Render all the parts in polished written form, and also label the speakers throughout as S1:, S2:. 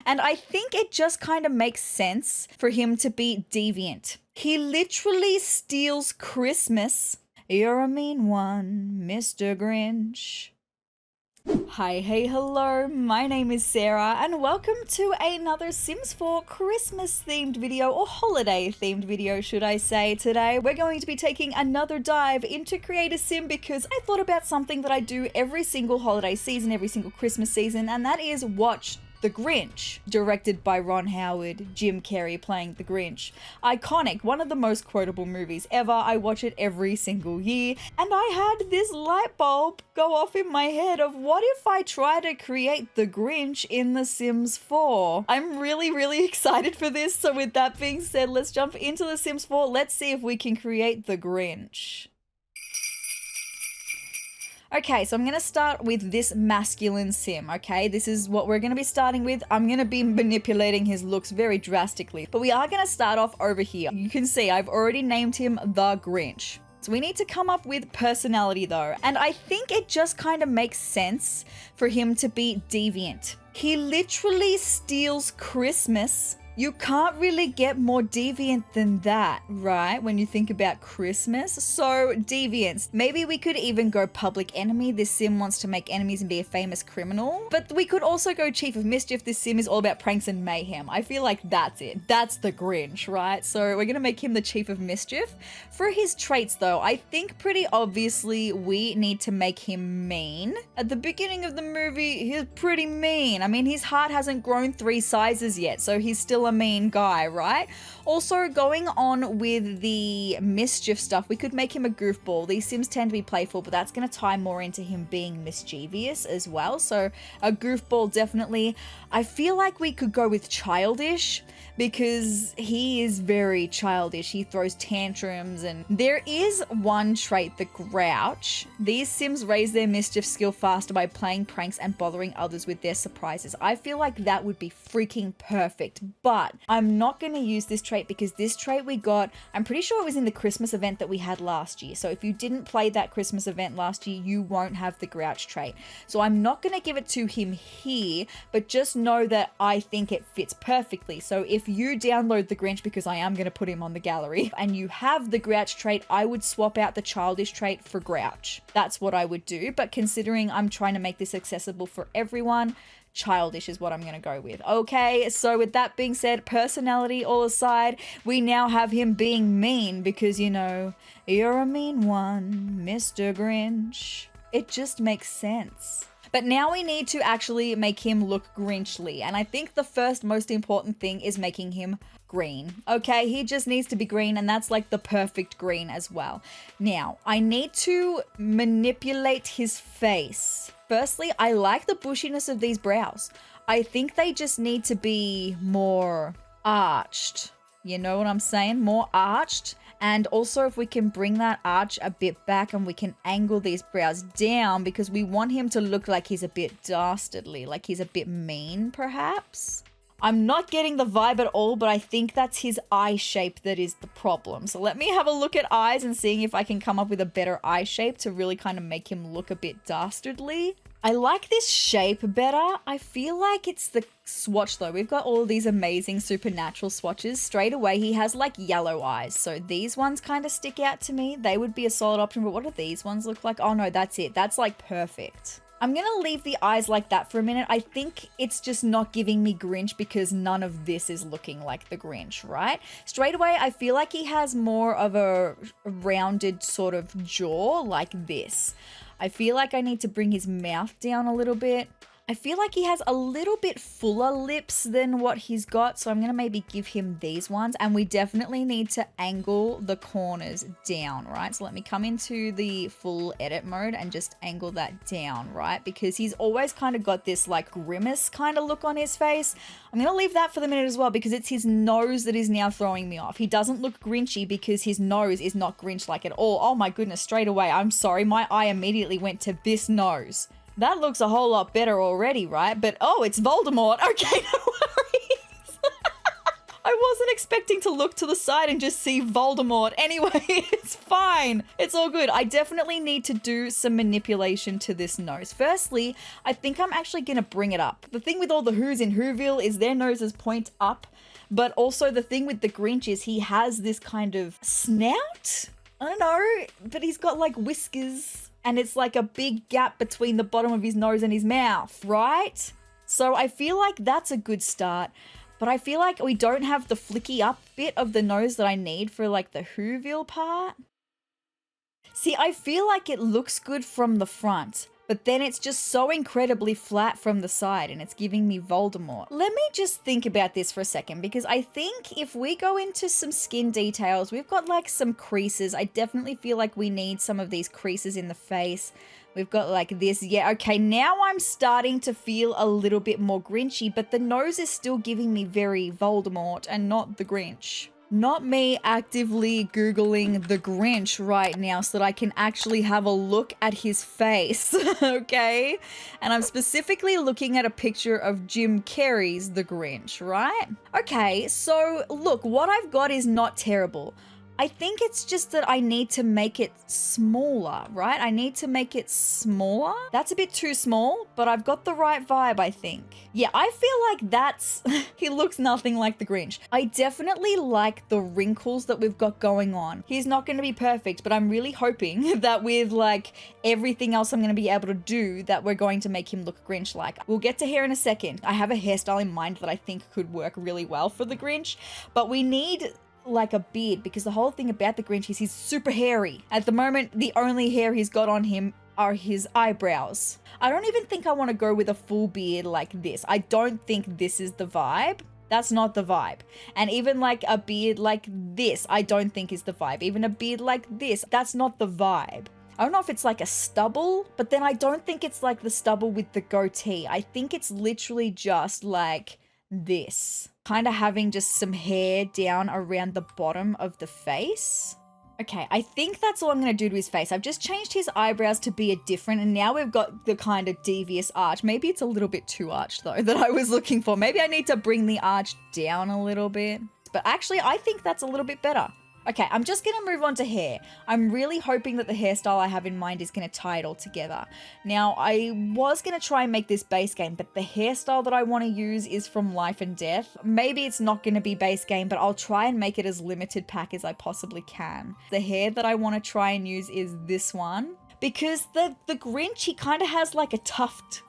S1: And I think it just kind of makes sense for him to be deviant. He literally steals Christmas. You're a mean one, Mr. Grinch. Hi, hey, hello, my name is Sarah and welcome to another Sims 4 Christmas themed video, or holiday themed video should I say. Today we're going to be taking another dive into Create a Sim because I thought about something that I do every single holiday season, every single Christmas season, and that is watch The Grinch, directed by Ron Howard, Jim Carrey playing the Grinch. Iconic, one of the most quotable movies ever. I watch it every single year, and I had this light bulb go off in my head of what if I try to create the Grinch in The Sims 4? I'm really excited for this, so with that being said, let's jump into The Sims 4. Let's see if we can create the Grinch. Okay, so I'm going to start with this masculine sim, okay? This is what we're going to be starting with. I'm going to be manipulating his looks very drastically, but we are going to start off over here. You can see I've already named him the Grinch. So we need to come up with personality though, and I think it just kind of makes sense for him to be deviant. He literally steals Christmas. You can't really get more deviant than that, right? When you think about Christmas. So, deviance. Maybe we could even go public enemy. This sim wants to make enemies and be a famous criminal. But we could also go chief of mischief. This sim is all about pranks and mayhem. I feel like that's it. That's the Grinch, right? So, we're going to make him the chief of mischief. For his traits, though, I think pretty obviously we need to make him mean. At the beginning of the movie, he's pretty mean. I mean, his heart hasn't grown 3 sizes yet, so he's still a mean guy, right? Also, going on with the mischief stuff, we could make him a goofball. These Sims tend to be playful, but that's going to tie more into him being mischievous as well. So a goofball, definitely. I feel like we could go with childish because he is very childish. He throws tantrums, and there is one trait, the grouch. These Sims raise their mischief skill faster by playing pranks and bothering others with their surprises. I feel like that would be freaking perfect, but I'm not going to use this trait because this trait we got, I'm pretty sure it was in the Christmas event that we had last year. So if you didn't play that Christmas event last year, you won't have the grouch trait. So I'm not going to give it to him here, but just know that I think it fits perfectly. So if you download the Grinch, because I am going to put him on the gallery, and you have the grouch trait, I would swap out the childish trait for grouch. That's what I would do. But considering I'm trying to make this accessible for everyone, childish is what I'm going to go with. Okay, so with that being said, personality all aside, we now have him being mean because, you know, you're a mean one, Mr. Grinch. It just makes sense. But now we need to actually make him look Grinchly, and I think the first most important thing is making him green. Okay, he just needs to be green, and that's like the perfect green as well. Now, I need to manipulate his face. Firstly, I like the bushiness of these brows. I think they just need to be more arched. You know what I'm saying? More arched. And also if we can bring that arch a bit back and we can angle these brows down because we want him to look like he's a bit dastardly, like he's a bit mean perhaps. I'm not getting the vibe at all, but I think that's his eye shape that is the problem. So let me have a look at eyes and seeing if I can come up with a better eye shape to really kind of make him look a bit dastardly. I like this shape better. I feel like it's the swatch though. We've got all of these amazing supernatural swatches. Straight away, he has like yellow eyes. So these ones kind of stick out to me. They would be a solid option, but what do these ones look like? Oh no, that's it. That's like perfect. I'm going to leave the eyes like that for a minute. I think it's just not giving me Grinch because none of this is looking like the Grinch, right? Straight away, I feel like he has more of a rounded sort of jaw like this. I feel like I need to bring his mouth down a little bit. I feel like he has a little bit fuller lips than what he's got, so I'm going to maybe give him these ones. And we definitely need to angle the corners down, right? So let me come into the full edit mode and just angle that down, right? Because he's always kind of got this like grimace kind of look on his face. I'm going to leave that for the minute as well because it's his nose that is now throwing me off. He doesn't look Grinchy because his nose is not Grinch-like at all. Oh my goodness, straight away. I'm sorry, my eye immediately went to this nose. That looks a whole lot better already, right? But, oh, it's Voldemort. Okay, no worries. I wasn't expecting to look to the side and just see Voldemort. Anyway, it's fine. It's all good. I definitely need to do some manipulation to this nose. Firstly, I think I'm actually going to bring it up. The thing with all the Who's in Whoville is their noses point up, but also the thing with the Grinch is he has this kind of snout? I don't know, but he's got like whiskers and it's like a big gap between the bottom of his nose and his mouth, right? So I feel like that's a good start. But I feel like we don't have the flicky up bit of the nose that I need for like the Whoville part. See, I feel like it looks good from the front, but then it's just so incredibly flat from the side and it's giving me Voldemort. Let me just think about this for a second, because I think if we go into some skin details, we've got like some creases. I definitely feel like we need some of these creases in the face. We've got like this. Yeah, okay, now I'm starting to feel a little bit more Grinchy, but the nose is still giving me very Voldemort and not the Grinch. Not me actively Googling the Grinch right now so that I can actually have a look at his face, okay? And I'm specifically looking at a picture of Jim Carrey's The Grinch, right? Okay, so look, what I've got is not terrible. I think it's just that I need to make it smaller, right? I need to make it smaller. That's a bit too small, but I've got the right vibe, I think. Yeah, I feel like that's... he looks nothing like the Grinch. I definitely like the wrinkles that we've got going on. He's not going to be perfect, but I'm really hoping that with like everything else I'm going to be able to do, that we're going to make him look Grinch-like. We'll get to hair in a second. I have a hairstyle in mind that I think could work really well for the Grinch, but we need like a beard, because the whole thing about the Grinch is he's super hairy. At the moment, the only hair he's got on him are his eyebrows. I don't even think I want to go with a full beard like this. I don't think this is the vibe. That's not the vibe. And even like a beard like this, I don't think is the vibe. Even a beard like this, that's not the vibe. I don't know if it's like a stubble, but then I don't think it's like the stubble with the goatee. I think it's literally just like this. Kind of having just some hair down around the bottom of the face. Okay, I think that's all I'm going to do to his face. I've just changed his eyebrows to be a different, and now we've got the kind of devious arch. Maybe it's a little bit too arched though that I was looking for. Maybe I need to bring the arch down a little bit. But actually, I think that's a little bit better. Okay, I'm just going to move on to hair. I'm really hoping that the hairstyle I have in mind is going to tie it all together. Now, I was going to try and make this base game, but the hairstyle that I want to use is from Life and Death. Maybe it's not going to be base game, but I'll try and make it as limited pack as I possibly can. The hair that I want to try and use is this one, because the Grinch, he kind of has like a tuft.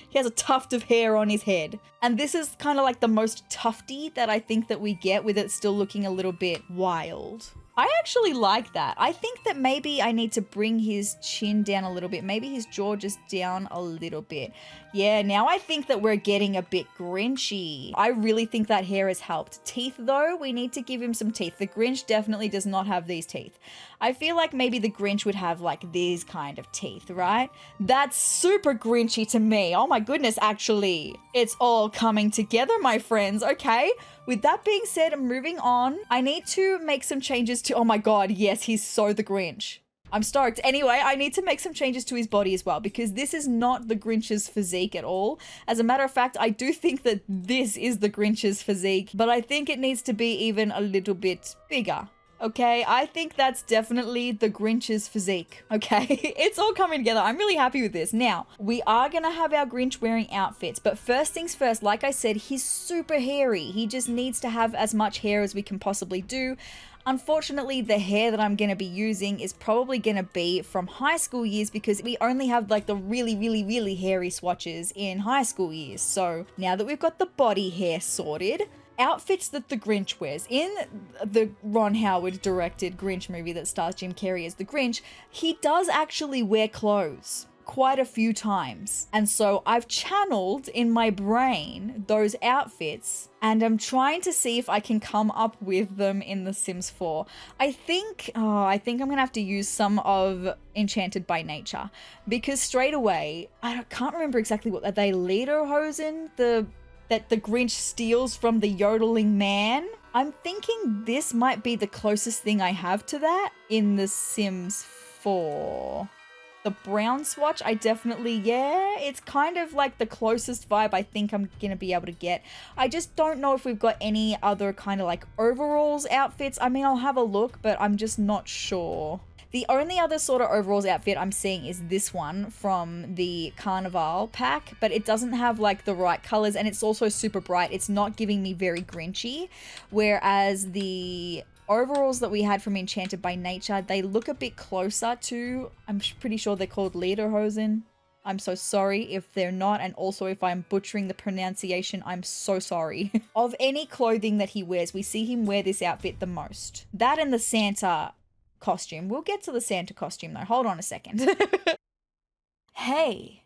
S1: He has a tuft of hair on his head. And this is kind of like the most tufty that I think that we get, with it still looking a little bit wild. I actually like that. I think that maybe I need to bring his chin down a little bit. Maybe his jaw just down a little bit. Yeah, now I think that we're getting a bit Grinchy. I really think that hair has helped. Teeth though, we need to give him some teeth. The Grinch definitely does not have these teeth. I feel like maybe the Grinch would have like these kind of teeth, right? That's super Grinchy to me. Oh my goodness, actually. It's all coming together, my friends. Okay. With that being said, moving on, I need to make some changes to, oh my god, yes, he's so the Grinch. I'm stoked. Anyway, I need to make some changes to his body as well, because this is not the Grinch's physique at all. As a matter of fact, I do think that this is the Grinch's physique, but I think it needs to be even a little bit bigger. Okay, I think that's definitely the Grinch's physique. Okay, it's all coming together. I'm really happy with this. Now, we are gonna have our Grinch wearing outfits, but first things first, like I said, he's super hairy. He just needs to have as much hair as we can possibly do. Unfortunately, the hair that I'm going to be using is probably going to be from high school years, because we only have like the really hairy swatches in high school years. So now that we've got the body hair sorted, outfits that the Grinch wears. In the Ron Howard directed Grinch movie that stars Jim Carrey as the Grinch, he does actually wear clothes quite a few times. And so I've channeled in my brain those outfits, and I'm trying to see if I can come up with them in The Sims 4. I think I'm gonna have to use some of Enchanted by Nature, because straight away, I can't remember exactly what, are they Lederhosen? That the Grinch steals from the yodeling man? I'm thinking this might be the closest thing I have to that in The Sims 4. The brown swatch, I definitely, yeah, it's kind of like the closest vibe I think I'm gonna be able to get. I just don't know if we've got any other kind of like overalls outfits. I mean, I'll have a look, but I'm just not sure. The only other sort of overalls outfit I'm seeing is this one from the Carnival pack, but it doesn't have like the right colors and it's also super bright. It's not giving me very Grinchy, whereas the overalls that we had from Enchanted by Nature, they look a bit closer to, I'm pretty sure they're called lederhosen. I'm so sorry if they're not, and also if I'm butchering the pronunciation, I'm so sorry. Of any clothing that he wears, we see him wear this outfit the most. That and the Santa costume. We'll get to the Santa costume though. Hold on a second. Hey.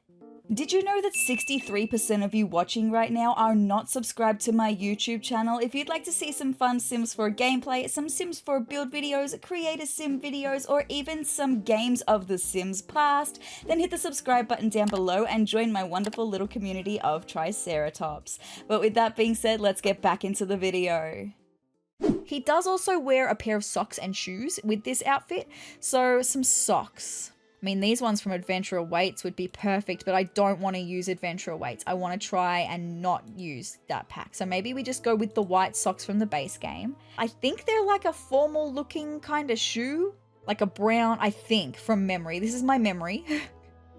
S1: Did you know that 63% of you watching right now are not subscribed to my YouTube channel? If you'd like to see some fun Sims 4 gameplay, some Sims 4 build videos, creator sim videos, or even some games of the Sims past, then hit the subscribe button down below and join my wonderful little community of Triceratops. But with that being said, let's get back into the video. He does also wear a pair of socks and shoes with this outfit, so some socks. I mean, these ones from Adventurer Weights would be perfect, but I don't want to use Adventurer Weights. I want to try and not use that pack. So maybe we just go with the white socks from the base game. I think they're like a formal looking kind of shoe, like a brown, I think, from memory. This is my memory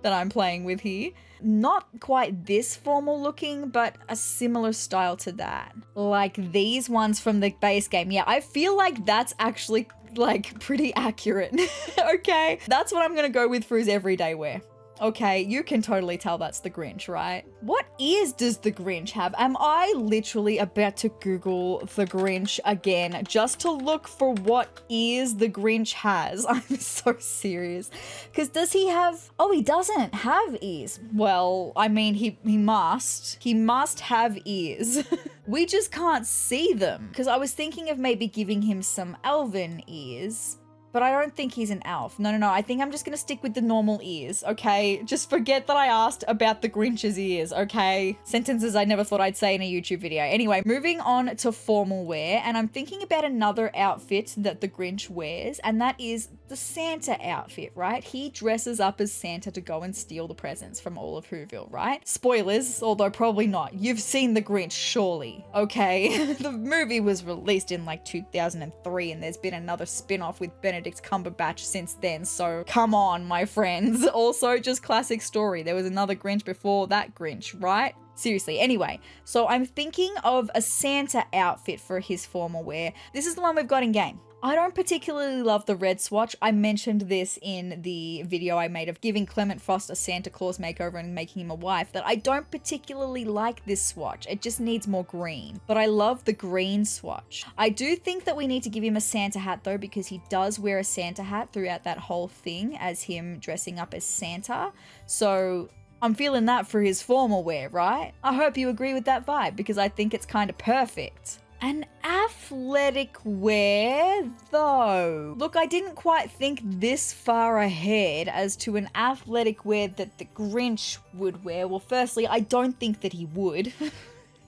S1: that I'm playing with here. Not quite this formal looking, but a similar style to that. Like these ones from the base game. Yeah, I feel like that's actually like pretty accurate. Okay, that's what I'm gonna go with for his everyday wear. Okay, you can totally tell that's the Grinch, right? What ears does the Grinch have? Am I literally about to Google the Grinch again just to look for what ears the Grinch has? I'm so serious. Because does he have... Oh, he doesn't have ears. Well, I mean, he must. He must have ears. We just can't see them. Because I was thinking of maybe giving him some elven ears. But I don't think he's an elf. No. I think I'm just going to stick with the normal ears, okay? Just forget that I asked about the Grinch's ears, okay? Sentences I never thought I'd say in a YouTube video. Anyway, moving on to formal wear, and I'm thinking about another outfit that the Grinch wears, and that is the Santa outfit, right? He dresses up as Santa to go and steal the presents from all of Whoville, right? Spoilers, although probably not. You've seen the Grinch, surely, okay? The movie was released in like 2003, and there's been another spin-off with Benedict Cumberbatch since then, so come on, my friends. Also, just classic story. There was another Grinch before that Grinch, right? Seriously. Anyway, so I'm thinking of a Santa outfit for his formal wear. This is the one we've got in game. I don't particularly love the red swatch. I mentioned this in the video I made of giving Clement Frost a Santa Claus makeover and making him a wife, that I don't particularly like this swatch. It just needs more green. But I love the green swatch. I do think that we need to give him a Santa hat though, because he does wear a Santa hat throughout that whole thing as him dressing up as Santa. So I'm feeling that for his formal wear, right? I hope you agree with that vibe, because I think it's kind of perfect. An athletic wear, though. Look, I didn't quite think this far ahead as to an athletic wear that the Grinch would wear. Well, firstly, I don't think that he would.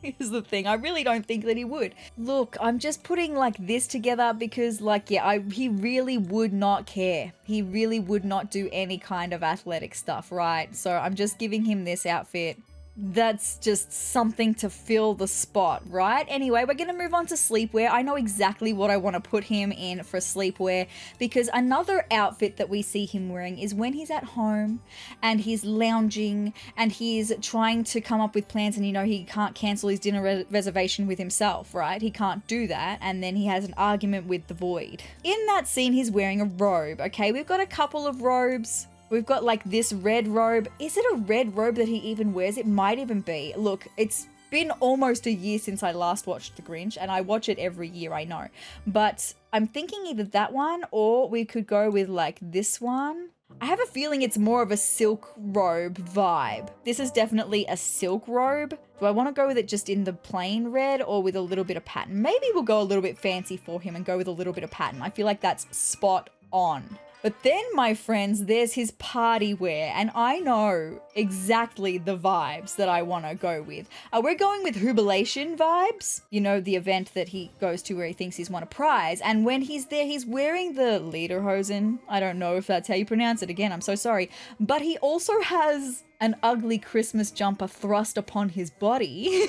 S1: Here's the thing, I really don't think that he would. Look, I'm just putting like this together because like, yeah, he really would not care. He really would not do any kind of athletic stuff, right? So I'm just giving him this outfit. That's just something to fill the spot, right? Anyway, we're gonna move on to sleepwear. I know exactly what I want to put him in for sleepwear, because another outfit that we see him wearing is when he's at home and he's lounging and he's trying to come up with plans, and you know he can't cancel his dinner reservation with himself, right? He can't do that, and then he has an argument with the void. In that scene, he's wearing a robe, okay? We've got a couple of robes. We've got like this red robe. Is it a red robe that he even wears? It might even be. Look, it's been almost a year since I last watched The Grinch, and I watch it every year, I know. But I'm thinking either that one, or we could go with like this one. I have a feeling it's more of a silk robe vibe. This is definitely a silk robe. Do I want to go with it just in the plain red or with a little bit of pattern? Maybe we'll go a little bit fancy for him and go with a little bit of pattern. I feel like that's spot on. But then, my friends, there's his party wear, and I know exactly the vibes that I want to go with. We're going with Jubilation vibes, you know, the event that he goes to where he thinks he's won a prize, and when he's there, he's wearing the lederhosen. I don't know if that's how you pronounce it, again, I'm so sorry. But he also has an ugly Christmas jumper thrust upon his body.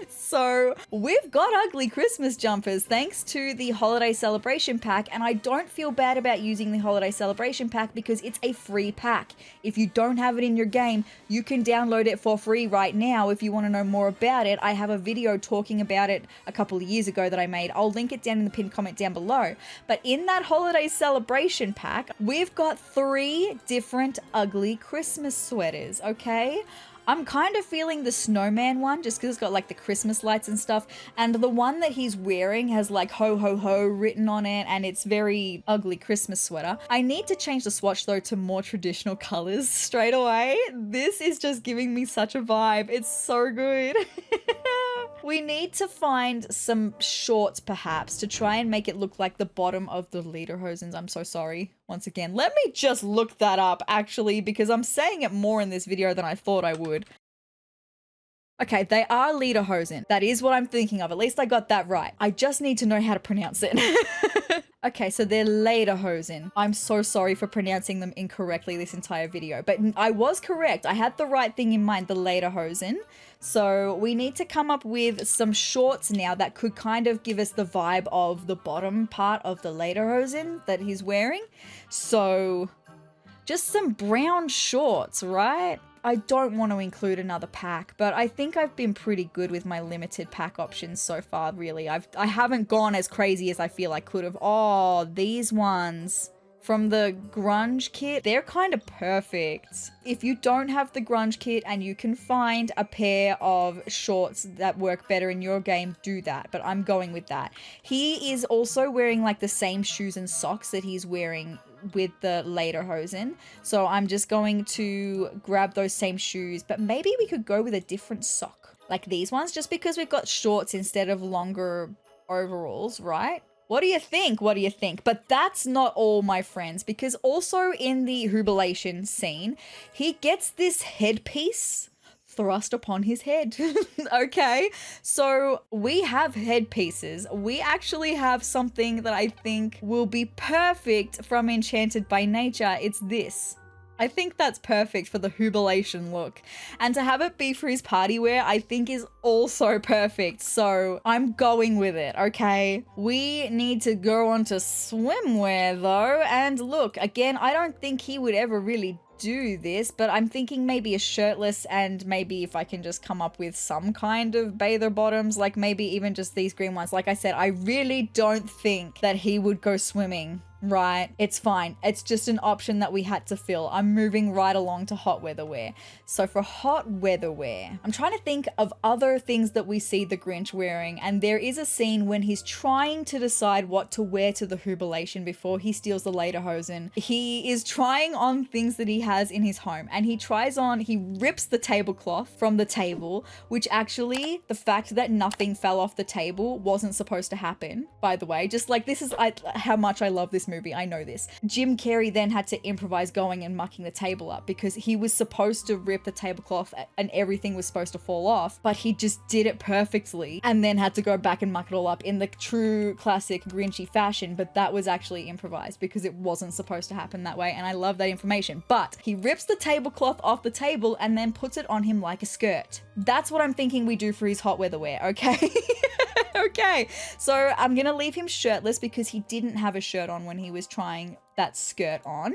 S1: So we've got ugly Christmas jumpers thanks to the holiday celebration pack, and I don't feel bad about using the holiday celebration pack because it's a free pack. If you don't have it in your game, you can download it for free right now. If you want to know more about it, I have a video talking about it a couple of years ago that I made. I'll link it down in the pinned comment down below. But in that holiday celebration pack, we've got 3 different ugly Christmas sweaters, okay? I'm kind of feeling the snowman one just because it's got like the Christmas lights and stuff. And the one that he's wearing has like ho ho ho written on it, and it's very ugly Christmas sweater. I need to change the swatch though to more traditional colors straight away. This is just giving me such a vibe. It's so good. We need to find some shorts perhaps to try and make it look like the bottom of the lederhosens. I'm so sorry. Once again, let me just look that up actually, because I'm saying it more in this video than I thought I would. Okay, they are lederhosen. That is what I'm thinking of. At least I got that right. I just need to know how to pronounce it. Okay, so they're lederhosen. I'm so sorry for pronouncing them incorrectly this entire video, but I was correct. I had the right thing in mind, the lederhosen. So we need to come up with some shorts now that could kind of give us the vibe of the bottom part of the lederhosen that he's wearing. So just some brown shorts, right? I don't want to include another pack, but I think I've been pretty good with my limited pack options so far, really. I haven't gone as crazy as I feel I could have. Oh, these ones from the grunge kit, they're kind of perfect. If you don't have the grunge kit and you can find a pair of shorts that work better in your game, do that, but I'm going with that. He is also wearing like the same shoes and socks that he's wearing with the lederhosen, so I'm just going to grab those same shoes, but maybe we could go with a different sock, like these ones, just because we've got shorts instead of longer overalls, right? What do you think? What do you think? But that's not all, my friends, because also in the Jubilation scene, he gets this headpiece thrust upon his head. Okay, so we have headpieces. We actually have something that I think will be perfect from Enchanted by Nature. It's this. I think that's perfect for the Jubilation look. And to have it be for his party wear, I think is also perfect. So I'm going with it, okay? We need to go on to swimwear though. And look, again, I don't think he would ever really do this, but I'm thinking maybe a shirtless, and maybe if I can just come up with some kind of bather bottoms, like maybe even just these green ones. Like I said, I really don't think that he would go swimming. Right, it's fine. It's just an option that we had to fill. I'm moving right along to hot weather wear. So for hot weather wear, I'm trying to think of other things that we see the Grinch wearing, and there is a scene when he's trying to decide what to wear to the Jubilation before he steals the lederhosen. He is trying on things that he has in his home, and he rips the tablecloth from the table, which actually, the fact that nothing fell off the table wasn't supposed to happen, by the way. Just like, this is how much I love this movie. I know this. Jim Carrey then had to improvise going and mucking the table up because he was supposed to rip the tablecloth and everything was supposed to fall off, but he just did it perfectly and then had to go back and muck it all up in the true classic Grinchy fashion. But that was actually improvised because it wasn't supposed to happen that way, and I love that information. But he rips the tablecloth off the table and then puts it on him like a skirt. That's what I'm thinking we do for his hot weather wear, okay? Okay, so I'm gonna leave him shirtless because he didn't have a shirt on when he was trying that skirt on.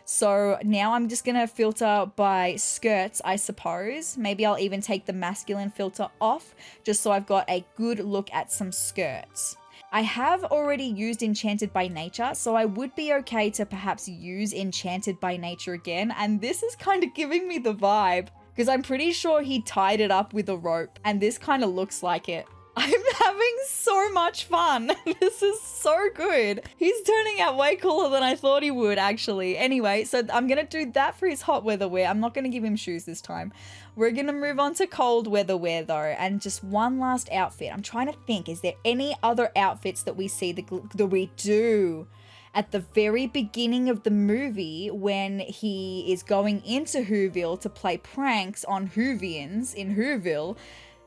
S1: So now I'm just gonna filter by skirts, I suppose. Maybe I'll even take the masculine filter off just so I've got a good look at some skirts. I have already used Enchanted by Nature, so I would be okay to perhaps use Enchanted by Nature again, and this is kind of giving me the vibe because I'm pretty sure he tied it up with a rope, and this kind of looks like it. I'm having so much fun. This is so good. He's turning out way cooler than I thought he would, actually. Anyway, so I'm going to do that for his hot weather wear. I'm not going to give him shoes this time. We're going to move on to cold weather wear, though, and just one last outfit. I'm trying to think, is there any other outfits that we see that we do? At the very beginning of the movie, when he is going into Whoville to play pranks on Whovians in Whoville,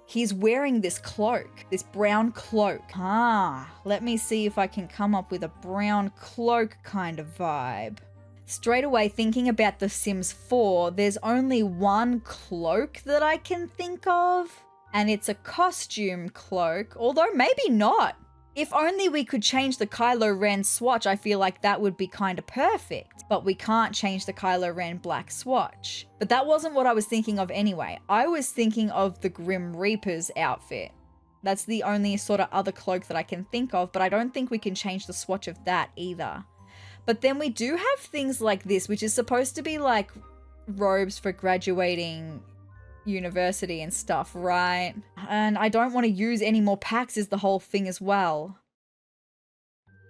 S1: he's wearing this cloak, this brown cloak. Let me see if I can come up with a brown cloak kind of vibe. Straight away, thinking about The Sims 4, there's only one cloak that I can think of, and it's a costume cloak, although maybe not. If only we could change the Kylo Ren swatch, I feel like that would be kind of perfect. But we can't change the Kylo Ren black swatch. But that wasn't what I was thinking of anyway. I was thinking of the Grim Reaper's outfit. That's the only sort of other cloak that I can think of, but I don't think we can change the swatch of that either. But then we do have things like this, which is supposed to be like robes for graduating university and stuff, right? And I don't want to use any more packs is the whole thing as well.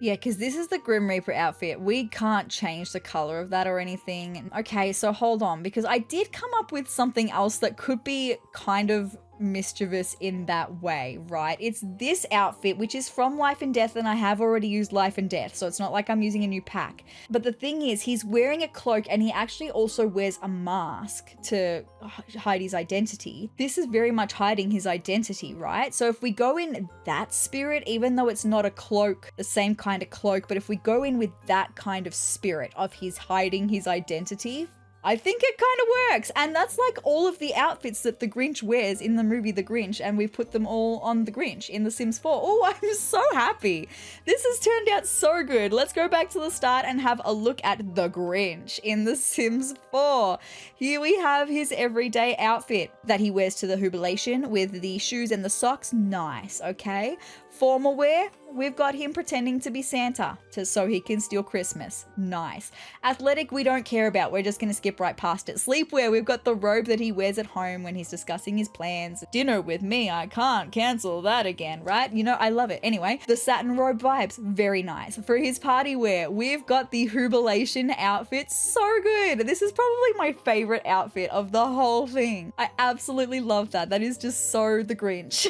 S1: Yeah, because this is the Grim Reaper outfit. We can't change the color of that or anything. Okay, so hold on, because I did come up with something else that could be kind of mischievous in that way, right? It's this outfit, which is from Life and Death, and I have already used Life and Death, so it's not like I'm using a new pack. But the thing is, he's wearing a cloak and he actually also wears a mask to hide his identity. This is very much hiding his identity, right? So if we go in that spirit, even though it's not a cloak, the same kind of cloak, but if we go in with that kind of spirit of his hiding his identity, I think it kind of works. And that's like all of the outfits that the Grinch wears in the movie The Grinch, and we've put them all on the Grinch in The Sims 4. Oh, I'm so happy. This has turned out so good. Let's go back to the start and have a look at the Grinch in The Sims 4. Here we have his everyday outfit that he wears to the jubilation with the shoes and the socks. Nice, okay? Formal wear, we've got him pretending to be Santa so he can steal Christmas. Nice. Athletic, we don't care about. We're just going to skip right past it. Sleepwear, we've got the robe that he wears at home when he's discussing his plans. Dinner with me, I can't cancel that again, right? You know, I love it. Anyway, the satin robe vibes, very nice. For his party wear, we've got the jubilation outfit. So good. This is probably my favorite outfit of the whole thing. I absolutely love that. That is just so the Grinch.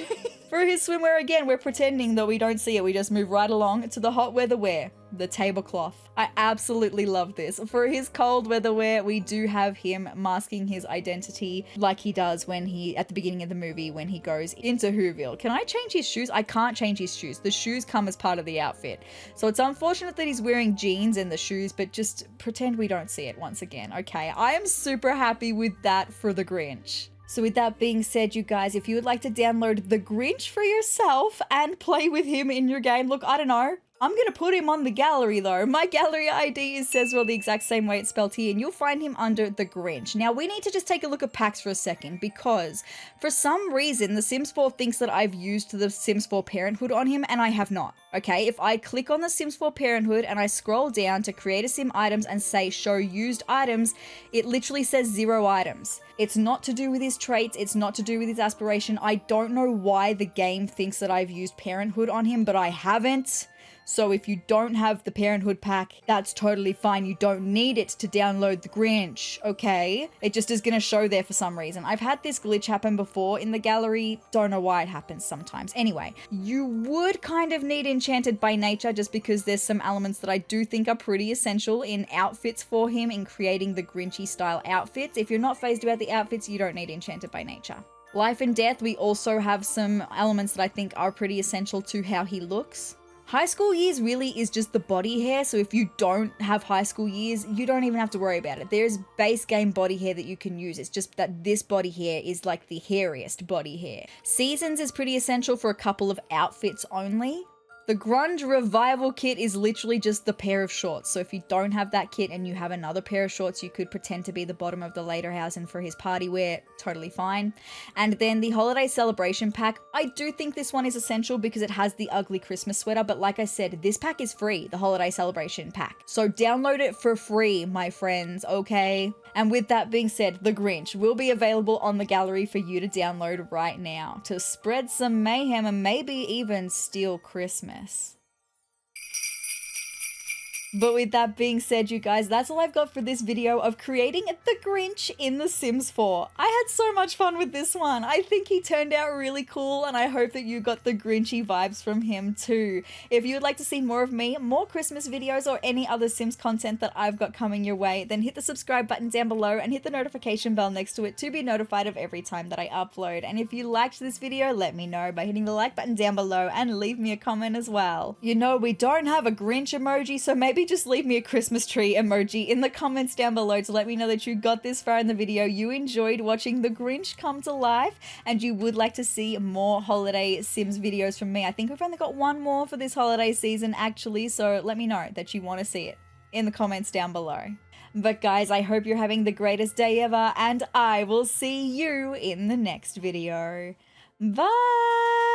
S1: For his swimwear again, we're pretending that we don't see it. We just move right along to the hot weather wear, the tablecloth. I absolutely love this. For his cold weather wear, we do have him masking his identity like he does when at the beginning of the movie, when he goes into Whoville. Can I change his shoes? I can't change his shoes. The shoes come as part of the outfit. So it's unfortunate that he's wearing jeans and the shoes, but just pretend we don't see it once again, okay? I am super happy with that for the Grinch. So with that being said, you guys, if you would like to download the Grinch for yourself and play with him in your game, look, I don't know. I'm going to put him on the gallery though. My gallery ID is sezrawrr the exact same way it's spelled here, and you'll find him under the Grinch. Now we need to just take a look at packs for a second, because for some reason the Sims 4 thinks that I've used the Sims 4 Parenthood on him, and I have not. Okay, if I click on the Sims 4 Parenthood and I scroll down to create a sim items and say show used items, it literally says 0 items. It's not to do with his traits, it's not to do with his aspiration. I don't know why the game thinks that I've used Parenthood on him, but I haven't. So if you don't have the Parenthood pack, that's totally fine. You don't need it to download the Grinch, okay? It just is gonna show there for some reason. I've had this glitch happen before in the gallery. Don't know why it happens sometimes. Anyway, you would kind of need Enchanted by Nature just because there's some elements that I do think are pretty essential in outfits for him in creating the Grinchy style outfits. If you're not fazed about the outfits, you don't need Enchanted by Nature. Life and Death, we also have some elements that I think are pretty essential to how he looks. High school years really is just the body hair, so if you don't have high school years, you don't even have to worry about it. There's base game body hair that you can use. It's just that this body hair is like the hairiest body hair. Seasons is pretty essential for a couple of outfits only. The Grunge Revival kit is literally just the pair of shorts. So if you don't have that kit and you have another pair of shorts, you could pretend to be the bottom of the Lederhausen for his party wear. Totally fine. And then the Holiday Celebration pack. I do think this one is essential because it has the ugly Christmas sweater. But like I said, this pack is free, the Holiday Celebration pack. So download it for free, my friends, okay? And with that being said, the Grinch will be available on the gallery for you to download right now to spread some mayhem and maybe even steal Christmas. But with that being said, you guys, that's all I've got for this video of creating the Grinch in The Sims 4. I had so much fun with this one. I think he turned out really cool, and I hope that you got the Grinchy vibes from him too. If you would like to see more of me, more Christmas videos, or any other Sims content that I've got coming your way, then hit the subscribe button down below and hit the notification bell next to it to be notified of every time that I upload. And if you liked this video, let me know by hitting the like button down below and leave me a comment as well. You know, we don't have a Grinch emoji, so maybe just leave me a Christmas tree emoji in the comments down below to let me know that you got this far in the video, you enjoyed watching the Grinch come to life, and you would like to see more holiday Sims videos from me. I think we've only got one more for this holiday season actually, so let me know that you want to see it in the comments down below. But guys, I hope you're having the greatest day ever, and I will see you in the next video. Bye!